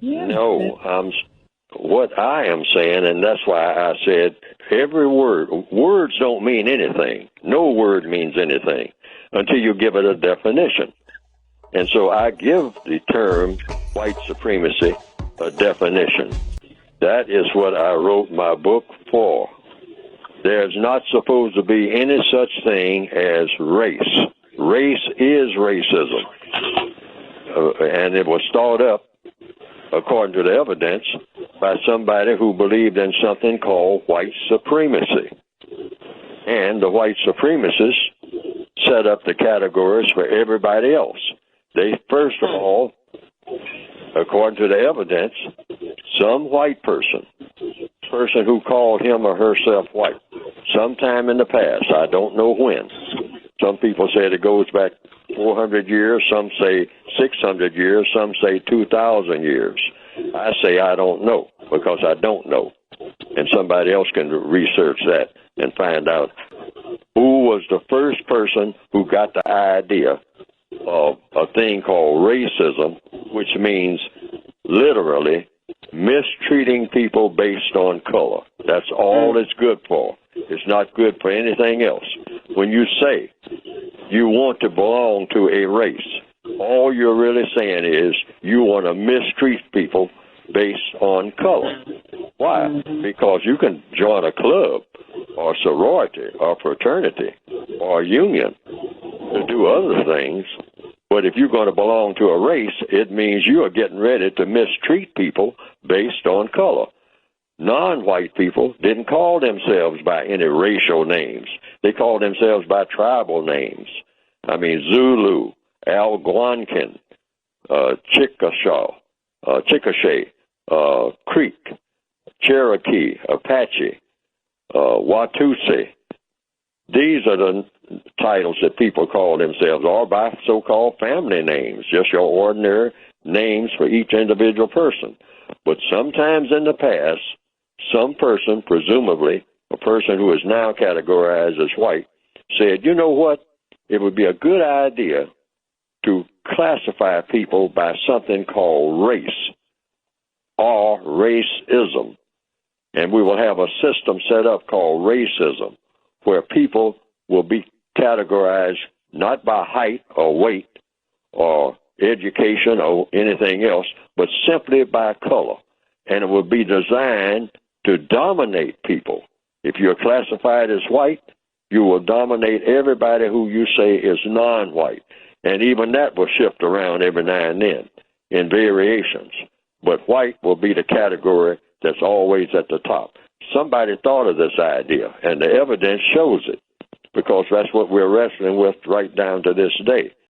Yeah. No, what I am saying, and that's why I said every words don't mean anything. No word means anything until you give it a definition. And so I give the term white supremacy a definition. That is what I wrote my book for. There's not supposed to be any such thing as race. Race is racism. And it was thought up, according to the evidence, by somebody who believed in something called white supremacy. And the white supremacists set up the categories for everybody else. They, first of all, according to the evidence, some white person who called him or herself white, sometime in the past, I don't know when. Some people say it goes back 400 years, some say 600 years, some say 2,000 years. I say I don't know, because I don't know. And somebody else can research that and find out who was the first person who got the idea of a thing called racism, which means literally mistreating people based on color. That's all it's good for. It's not good for anything else. When you say you want to belong to a race, all you're really saying is you want to mistreat people based on color. Why? Because you can join a club or sorority or fraternity or union to do other things, but if you're going to belong to a race, it means you are getting ready to mistreat people based on color. Non-white people didn't call themselves by any racial names. They called themselves by tribal names. I mean, Zulu, Algonquin, Chickasaw, Chickasha, Creek, Cherokee, Apache, Watusi. These are the titles that people call themselves, or by so-called family names, just your ordinary names for each individual person. But sometimes in the past, some person, presumably a person who is now categorized as white, said, you know what, it would be a good idea to classify people by something called race or racism. And we will have a system set up called racism, where people will be categorized not by height or weight or education or anything else, but simply by color. And it will be designed to dominate people. If you're classified as white, you will dominate everybody who you say is non-white. And even that will shift around every now and then in variations. But white will be the category that's always at the top. Somebody thought of this idea, and the evidence shows it, because that's what we're wrestling with right down to this day.